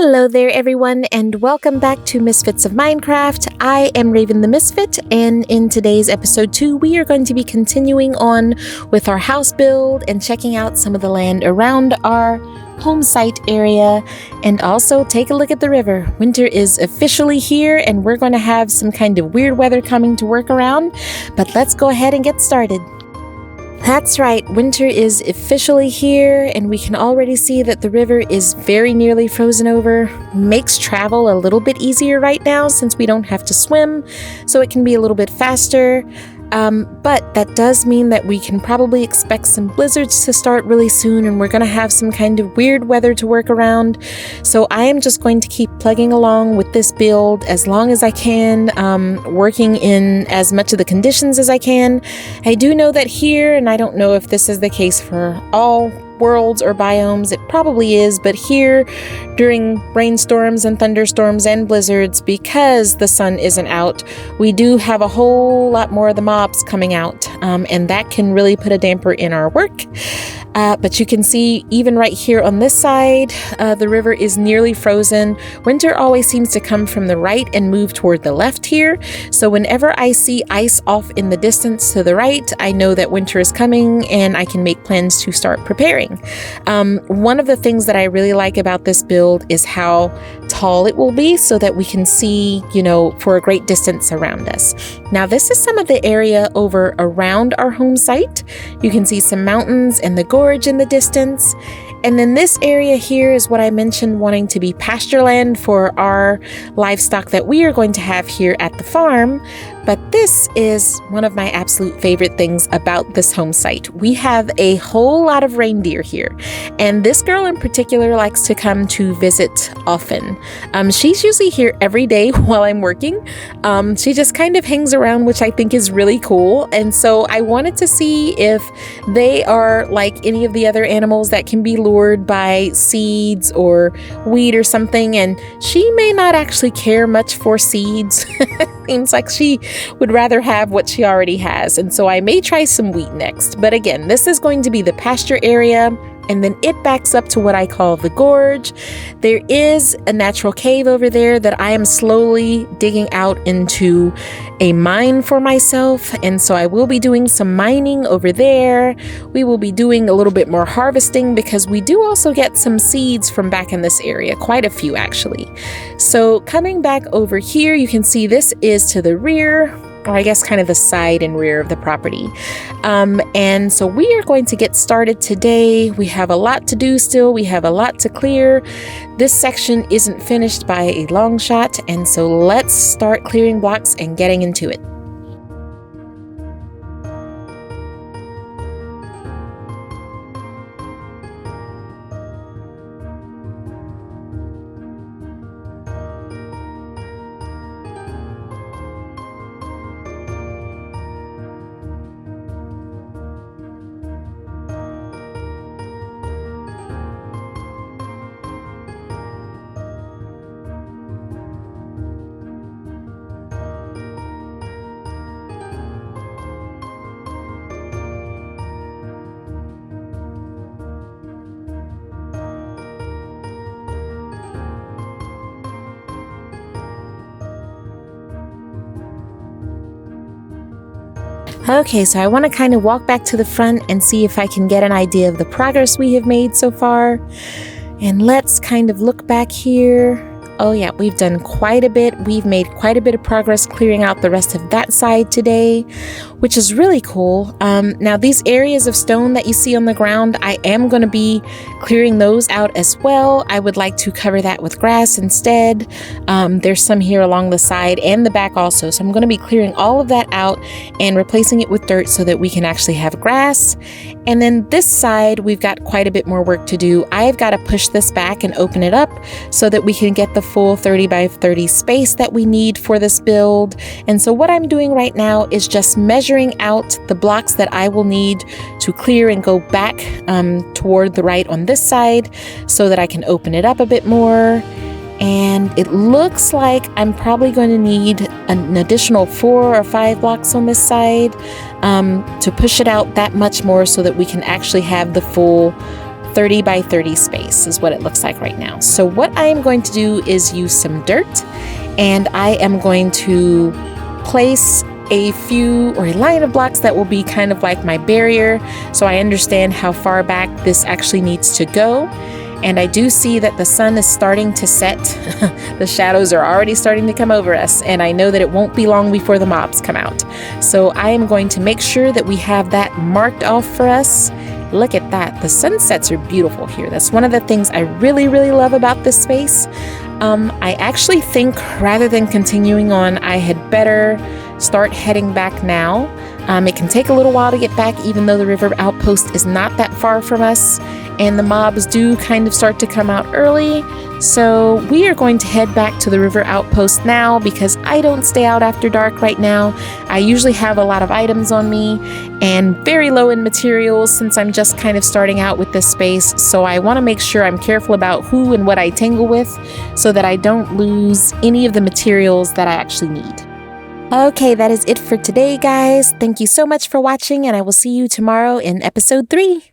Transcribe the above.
Hello there everyone, and welcome back to Misfits of Minecraft. I am Raven the Misfit, and in today's episode 2 we are going to be continuing on with our house build and checking out some of the land around our home site area, and also take a look at the river. Winter is officially here and we're going to have some kind of weird weather coming to work around, but let's go ahead and get started. That's right, winter is officially here, and we can already see that the river is very nearly frozen over. Makes travel a little bit easier right now since we don't have to swim, so it can be a little bit faster. But that does mean that we can probably expect some blizzards to start really soon, and we're going to have some kind of weird weather to work around. So I am just going to keep plugging along with this build as long as I can, working in as much of the conditions as I can. I do know that here, and I don't know if this is the case for all worlds or biomes, it probably is, but here during rainstorms and thunderstorms and blizzards, because the sun isn't out, we do have a whole lot more of the mobs coming out, and that can really put a damper in our work. But you can see even right here on this side, the river is nearly frozen. Winter always seems to come from the right and move toward the left here. So whenever I see ice off in the distance to the right, I know that winter is coming and I can make plans to start preparing. One of the things that I really like about this build is how tall it will be so that we can see, for a great distance around us. Now this is some of the area over around our home site. You can see some mountains and the gorge in the distance. And then this area here is what I mentioned wanting to be pasture land for our livestock that we are going to have here at the farm. But this is one of my absolute favorite things about this home site. We have a whole lot of reindeer here, and this girl in particular likes to come to visit often. She's usually here every day while I'm working. She just kind of hangs around, which I think is really cool. And so I wanted to see if they are like any of the other animals that can be lured by seeds or wheat or something, and she may not actually care much for seeds. Seems like she would rather have what she already has, and so I may try some wheat next. But again, this is going to be the pasture area, and then it backs up to what I call the gorge. There is a natural cave over there that I am slowly digging out into a mine for myself, and so I will be doing some mining over there. We will be doing a little bit more harvesting because we do also get some seeds from back in this area, quite a few actually. So coming back over here, you can see this is to the rear, or I guess kind of the side and rear of the property. And so we are going to get started today. We have a lot to do still. We have a lot to clear. This section isn't finished by a long shot, and so let's start clearing blocks and getting into it. Okay, so I want to kind of walk back to the front and see if I can get an idea of the progress we have made so far. And let's kind of look back here. Oh yeah, we've done quite a bit. We've made quite a bit of progress clearing out the rest of that side today, which is really cool. Now these areas of stone that you see on the ground, I am going to be clearing those out as well. I would like to cover that with grass instead. There's some here along the side and the back also. So I'm going to be clearing all of that out and replacing it with dirt so that we can actually have grass. And then this side, we've got quite a bit more work to do. I've got to push this back and open it up so that we can get the full 30 by 30 space that we need for this build. And so what I'm doing right now is just measuring out the blocks that I will need to clear and go back toward the right on this side so that I can open it up a bit more. And it looks like I'm probably going to need an additional 4 or 5 blocks on this side to push it out that much more so that we can actually have the full 30 by 30 space is what it looks like right now. So what I am going to do is use some dirt, and I am going to place a few or a line of blocks that will be kind of like my barrier, so I understand how far back this actually needs to go. And I do see that the sun is starting to set. The shadows are already starting to come over us, and I know that it won't be long before the mobs come out. So I am going to make sure that we have that marked off for us. Look at that. The sunsets are beautiful here. That's one of the things I really, really love about this space. I actually think rather than continuing on, I had better start heading back now. It can take a little while to get back, even though the river outpost is not that far from us, and the mobs do kind of start to come out early. So we are going to head back to the river outpost now, because I don't stay out after dark right now. I usually have a lot of items on me and very low in materials since I'm just kind of starting out with this space. So I want to make sure I'm careful about who and what I tangle with so that I don't lose any of the materials that I actually need. Okay, that is it for today, guys. Thank you so much for watching, and I will see you tomorrow in episode 3.